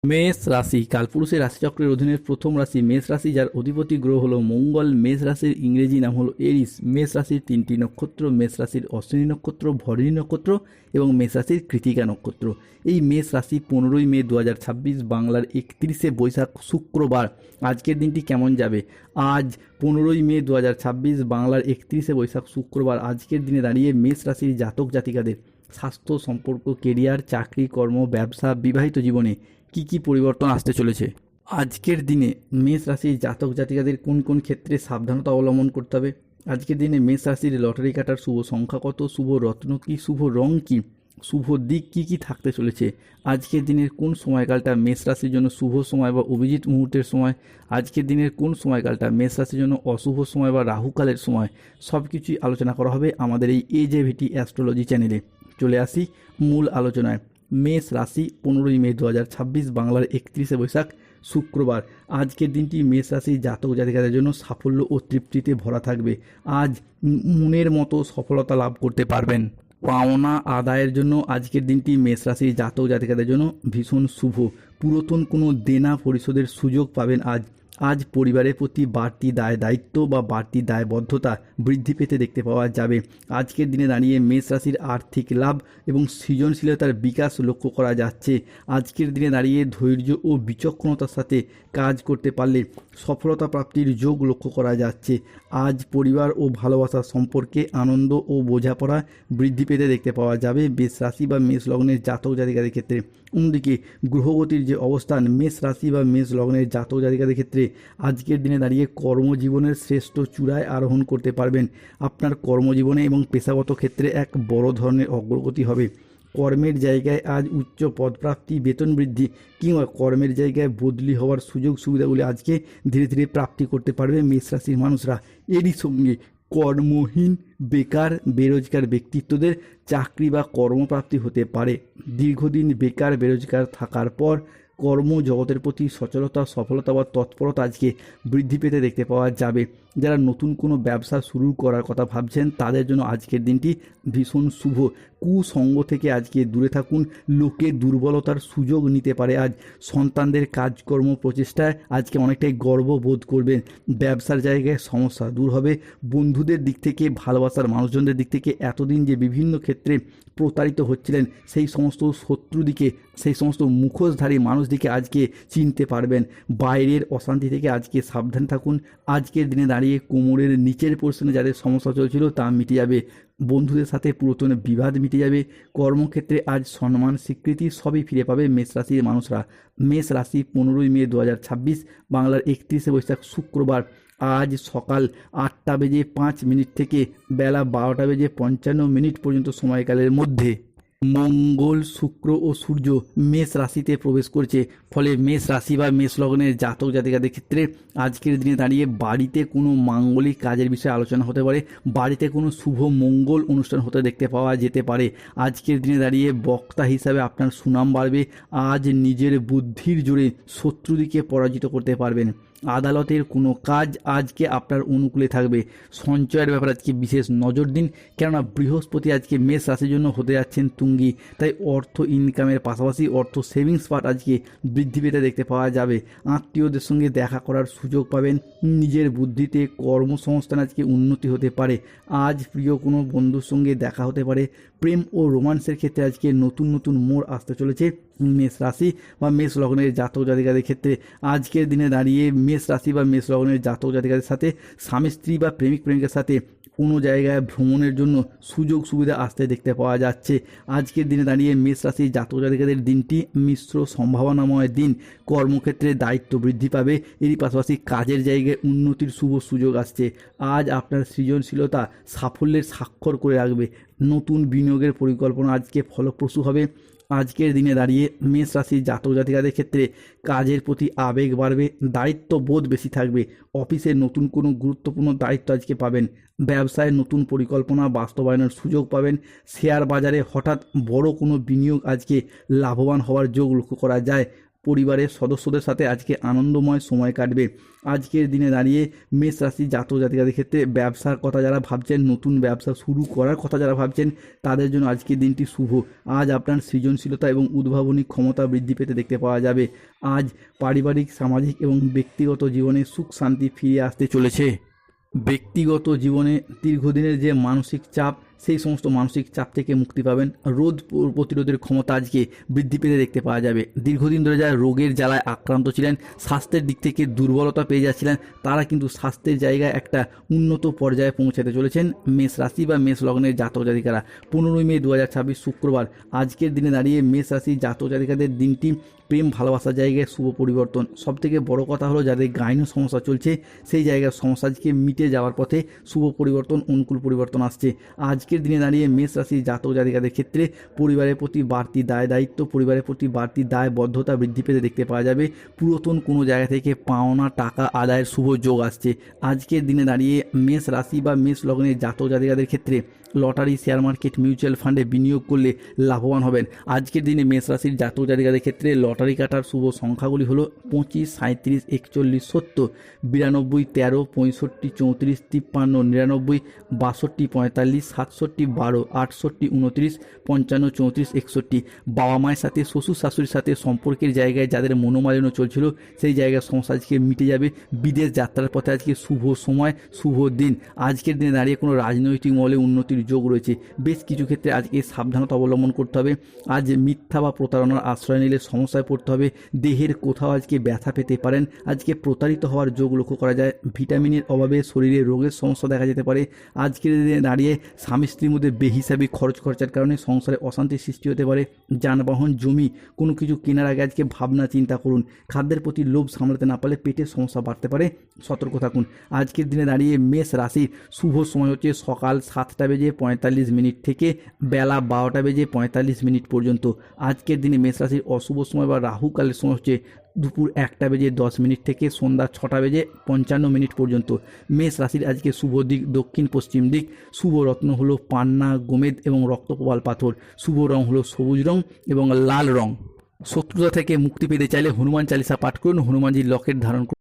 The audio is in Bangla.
মেষ রাশি কালপুরুষের রাশিচক্রের অধীনে প্রথম রাশি মেষ রাশি, যার অধিপতি গ্রহ হলো মঙ্গল। মেষ রাশির ইংরেজি নাম হলো এরিস। মেষ রাশির তিনটি নক্ষত্র: মেষ রাশির অশ্বিনী নক্ষত্র, ভরণী নক্ষত্র এবং মেষ রাশির কৃতিকা নক্ষত্র। এই মেষ রাশি 15ই মে 2026 বাংলার 31শে বৈশাখ শুক্রবার। আজকের দিনটি কেমন যাবে? আজ 15ই মে 2026 বাংলার 31শে বৈশাখ শুক্রবার। আজকের দিনে দাঁড়িয়ে মেষ রাশির জাতক জাতিকাদের স্বাস্থ্য, সম্পর্ক, কেরিয়ার, চাকরি, কর্ম, ব্যবসা, বিবাহিত জীবনে কি কি পরিবর্তন আসতে চলেছে? আজকের দিনে মেষ রাশির জাতক জাতিকাদের কোন কোন ক্ষেত্রে সাবধানতা অবলম্বন করতে হবে? আজকের দিনে মেষ রাশির লটারি কাটার শুভ সংখ্যা কত? শুভ রত্ন কী? শুভ রং কী? শুভ দিক কী কী থাকতে চলেছে? আজকের দিনের কোন সময়কালটা মেষ রাশির জন্য শুভ সময় বা অভিজিৎ মুহূর্তের সময়? আজকের দিনের কোন সময়কালটা মেষ রাশির জন্য অশুভ সময় বা রাহুকালের সময়? সব কিছুই আলোচনা করা হবে আমাদের এই AJVT অ্যাস্ট্রোলজি চ্যানেলে। চলে আসি মূল আলোচনায়। মেষ রাশি 15ই মে 2026 বাংলার 31শে বৈশাখ শুক্রবার। আজকের দিনটি মেষ রাশির জাতক জাতিকাদের জন্য সাফল্য ও তৃপ্তিতে ভরা থাকবে। আজ মনের মতো সফলতা লাভ করতে পারবেন। পাওনা আদায়ের জন্য আজকের দিনটি মেষ রাশির জাতক জাতিকাদের জন্য ভীষণ শুভ। পুরাতন কোনো দেনা পরিশোধের সুযোগ পাবেন আজ। আজ পরিবারের প্রতি বাড়তি দায়িত্ব বা বাড়তি দায়বদ্ধতা বৃদ্ধি পেতে দেখতে পাওয়া যাবে। আজকের দিনে দাঁড়িয়ে মেষ রাশির আর্থিক লাভ এবং সৃজনশীলতার বিকাশ লক্ষ্য করা যাচ্ছে। আজকের দিনে দাঁড়িয়ে ধৈর্য ও বিচক্ষণতার সাথে কাজ করতে পারলে সফলতা প্রাপ্তির যোগ লক্ষ্য করা যাচ্ছে। আজ পরিবার ও ভালোবাসার সম্পর্কে আনন্দ ও বোঝাপড়া বৃদ্ধি পেতে দেখতে পাওয়া যাবে মেষ রাশি বা মেষ লগ্নের জাতক জাতিকাদের ক্ষেত্রে। অন্যদিকে গ্রহগতির যে অবস্থান মেষ রাশি বা মেষ লগ্নের জাতক জাতিকাদের ক্ষেত্রে আজকের দিনে দাঁড়িয়ে কর্মজীবনের শ্রেষ্ঠ চূড়ায় আরোহণ করতে পারবেন। আপনার কর্মজীবনে এবং পেশাগত ক্ষেত্রে এক বড় ধরনের অগ্রগতি হবে। কর্মের জায়গায় আজ উচ্চ পদপ্রাপ্তি, বেতন বৃদ্ধি কিংবা কর্মের জায়গায় বদলি হওয়ার সুযোগ সুবিধাগুলি আজকে ধীরে ধীরে প্রাপ্তি করতে পারবে মেষ রাশির মানুষরা। এরই সঙ্গে কর্মহীন, বেকার, বেরোজগার ব্যক্তিত্বদের চাকরি বা কর্মপ্রাপ্তি হতে পারে। দীর্ঘদিন বেকার বেরোজগার থাকার পর কর্মজগতের প্রতি সচলতা, সফলতা বা তৎপরতা আজকে বৃদ্ধি পেতে দেখতে পাওয়া যাবে। যারা নতুন কোনো ব্যবসা শুরু করার কথা ভাবছেন তাদের জন্য আজকের দিনটি ভীষণ শুভ। কুসঙ্গ থেকে আজকে দূরে থাকুন। লোকের দুর্বলতার সুযোগ নিতে পারে আজ। সন্তানদের কাজকর্ম প্রচেষ্টায় আজকে অনেকটাই গর্ববোধ করবেন। ব্যবসার জায়গায় সমস্যা দূর হবে। বন্ধুদের দিক থেকে, ভালোবাসার মানুষজনদের দিক থেকে এতদিন যে বিভিন্ন ক্ষেত্রে প্রতারিত হচ্ছিলেন সেই সমস্ত শত্রুদিকে, সেই সমস্ত মুখোশধারী মানুষদিকে আজকে চিনতে পারবেন। বাইরের অশান্তি থেকে আজকে সাবধান থাকুন। আজকের দিনে দাঁড়িয়ে কোমরের নিচের পোর্শনে যাদের সমস্যা চলছিল তা মিটে যাবে। বন্ধুদের সাথে পুরাতন বিবাদ মিটে যাবে। কর্মক্ষেত্রে আজ সম্মান, স্বীকৃতি সবই ফিরে পাবে মেষ রাশির মানুষরা। মেষ রাশি 15ই মে 2026 বাংলার 31শে বৈশাখ শুক্রবার। আজ সকাল 8:05 থেকে বেলা 12:55 পর্যন্ত সময়কালের মধ্যে মঙ্গল, শুক্র ও সূর্য মেষ রাশিতে প্রবেশ করছে। ফলে মেষ রাশি বা মেষ লগ্নের জাতক জাতিকাদের ক্ষেত্রে আজকের দিনে দাঁড়িয়ে বাড়িতে কোনো মাঙ্গলিক কাজের বিষয়ে আলোচনা হতে পারে। বাড়িতে কোনো শুভ মঙ্গল অনুষ্ঠান হতে দেখতে পাওয়া যেতে পারে। আজকের দিনে দাঁড়িয়ে বক্তা হিসাবে আপনার সুনাম বাড়বে। আজ নিজের বুদ্ধির জোরে শত্রুদিকে পরাজিত করতে পারবেন। আদালতের কোনো কাজ আজকে আপনার অনুকূলে থাকবে। সঞ্চয়ের ব্যাপারে আজকে বিশেষ নজর দিন, কেননা বৃহস্পতি আজকে মেষ রাশির জন্য হতে যাচ্ছেন তুঙ্গি। তাই অর্থ ইনকামের পাশাপাশি অর্থ সেভিংস পার্ট আজকে বৃদ্ধি পেতে দেখতে পাওয়া যাবে। আত্মীয়দের সঙ্গে দেখা করার সুযোগ পাবেন। নিজের বুদ্ধিতে কর্মসংস্থান আজকে উন্নতি হতে পারে। আজ প্রিয় কোনো বন্ধুর সঙ্গে দেখা হতে পারে। প্রেম ও রোমান্সের ক্ষেত্রে আজকে নতুন নতুন মোড় আসতে চলেছে মেষ রাশি বা মেষ লগ্নের জাতক জাতিকাদের ক্ষেত্রে। আজকের দিনে দাঁড়িয়ে মেষ রাশি বা মেষ লগ্নের জাতক জাতিকাদের সাথে স্বামী স্ত্রী বা প্রেমিক প্রেমিকার সাথে কোনো জায়গায় ভ্রমণের জন্য সুযোগ সুবিধা আসতে দেখতে পাওয়া যাচ্ছে। আজকের দিনে দাঁড়িয়ে মেষ রাশির জাতক জাতিকাদের দিনটি মিশ্র সম্ভাবনাময় দিন। কর্মক্ষেত্রে দায়িত্ব বৃদ্ধি পাবে। এরই পাশাপাশি কাজের জায়গায় উন্নতির শুভ সুযোগ আসছে। আজ আপনার সৃজনশীলতা সাফল্যের স্বাক্ষর করে রাখবে। নতুন বিনিয়োগের পরিকল্পনা আজকে ফলপ্রসূ হবে। আজকের দিনে দাঁড়িয়ে মেষ রাশির জাতক জাতিকাদের ক্ষেত্রে কাজের প্রতি আবেগ বাড়বে, দায়িত্ববোধ বেশি থাকবে। অফিসে নতুন কোনো গুরুত্বপূর্ণ দায়িত্ব আজকে পাবেন। ব্যবসায় নতুন পরিকল্পনা বাস্তবায়নের সুযোগ পাবেন। শেয়ার বাজারে হঠাৎ বড় কোনো বিনিয়োগ আজকে লাভবান হওয়ার যোগ লক্ষ্য করা যায়। পরিবারের সদস্যদের সাথে আজকে আনন্দময় সময় কাটবে। আজকের দিনে দাঁড়িয়ে মেষ রাশি জাতক জাতিকাদের ক্ষেত্রে ব্যবসার কথা যারা ভাবছেন, নতুন ব্যবসা শুরু করার কথা যারা ভাবছেন, তাদের জন্য আজকের দিনটি শুভ। আজ আপনার সৃজনশীলতা এবং উদ্ভাবনী ক্ষমতা বৃদ্ধি পেতে দেখতে পাওয়া যাবে। আজ পারিবারিক, সামাজিক এবং ব্যক্তিগত জীবনে সুখ শান্তি ফিরে আসতে চলেছে। ব্যক্তিগত জীবনে দীর্ঘদিনের যে মানসিক চাপ, সেই সমস্ত মানসিক চাপ থেকে মুক্তি পাবেন। রোগ প্রতিরোধের ক্ষমতা আজকে বৃদ্ধি পেতে দেখতে পাওয়া যাবে। দীর্ঘদিন ধরে যারা রোগের জ্বালায় আক্রান্ত ছিলেন, স্বাস্থ্যের দিক থেকে দুর্বলতা পেয়ে যাচ্ছিলেন, তারা কিন্তু স্বাস্থ্যের জায়গায় একটা উন্নত পর্যায়ে পৌঁছাতে চলেছেন মেষ রাশি বা মেষ লগ্নের জাতক জাতিকারা। 15ই মে 2026 শুক্রবার আজকের দিনে দাঁড়িয়ে মেষ রাশি জাতক জাতিকাদের দিনটি প্রেম ভালোবাসার জায়গায় শুভ পরিবর্তন। সবথেকে বড় কথা হলো যাদের গাইনো সমস্যা চলছে, সেই জায়গার সমস্যা আজকে মিটে যাওয়ার পথে শুভ পরিবর্তন, অনুকূল পরিবর্তন আসছে। আজকের দিনে দাঁড়িয়ে মেষ রাশি জাতক জাতিকাদের ক্ষেত্রে পরিবারের প্রতি বাড়তি দায় দায়িত্ব, পরিবারের প্রতি বাড়তি দায়বদ্ধতা বৃদ্ধি পেতে দেখতে পাওয়া যাবে। পুরাতন কোনো জায়গা থেকে পাওনা টাকা আদায়ের শুভ যোগ আসছে। আজকের দিনে দাঁড়িয়ে মেষ রাশি বা মেষ লগ্নের জাতক জাতিকাদের ক্ষেত্রে লটারি, শেয়ার মার্কেট, মিউচুয়াল ফান্ডে বিনিয়োগ করলে লাভবান হবেন। আজকের দিনে মেষ রাশির জাতক জাতিকাদের ক্ষেত্রে লটারি কাটার শুভ সংখ্যাগুলি হলো 25, 37, 41, 70, 92, 13, 65, 34, 53, 99, 62, 45, 67, 12, 68, 29, 55, 34, 61। বাবা মায়ের সাথে, শ্বশুর শাশুড়ির সাথে সম্পর্কের জায়গায় যাদের মনোমালিন্য চলছিল, সেই জায়গার সমস্যা আজকে মিটে যাবে। বিদেশ যাত্রার পথে আজকে শুভ সময়, শুভ দিন। আজকের দিনে দাঁড়িয়ে কোনো রাজনৈতিক মহলে উন্নতির যোগ রয়েছে। বেশ কিছু ক্ষেত্রে আজকে সাবধানতা অবলম্বন করতে হবে। আজ মিথ্যা বা প্রতারণার আশ্রয় নিলে সমস্যায় পড়তে হবে। দেহের কোথাও আজকে ব্যথা পেতে পারেন। আজকে প্রতারিত হওয়ার যোগ লক্ষ্য করা যায়। ভিটামিনের অভাবে শরীরে রোগের সমস্যা দেখা যেতে পারে। আজকের দিনে দাঁড়িয়ে স্বামী স্ত্রীর মধ্যে বেহিসাবি খরচার কারণে সংসারে অশান্তির সৃষ্টি হতে পারে। যানবাহন, জমি, কোনো কিছু কেনার আগে আজকে ভাবনা চিন্তা করুন। খাদ্যের প্রতি লোভ সামলাতে না পারলে পেটের সমস্যা বাড়তে পারে, সতর্ক থাকুন। আজকের দিনে দাঁড়িয়ে মেষ রাশির শুভ সময় হচ্ছে সকাল 7:45 থেকে বেলা 12:45 পর্যন্ত। আজকের দিনে মেষ রাশির অশুভ সময় বা রাহুকালের সময় হচ্ছে দুপুর 1:10 থেকে সন্ধ্যা 6:55 পর্যন্ত। মেষ রাশির আজকে শুভ দিক দক্ষিণ পশ্চিম দিক। শুভ রত্ন হলো পান্না, গোমেদ এবং রক্তপ্রবাল পাথর। শুভ রং হলো সবুজ রং এবং লাল রং। শত্রুতা থেকে মুক্তি পেতে চাইলে হনুমান চালিসা পাঠ করুন, হনুমানজির লকেট ধারণ করুন।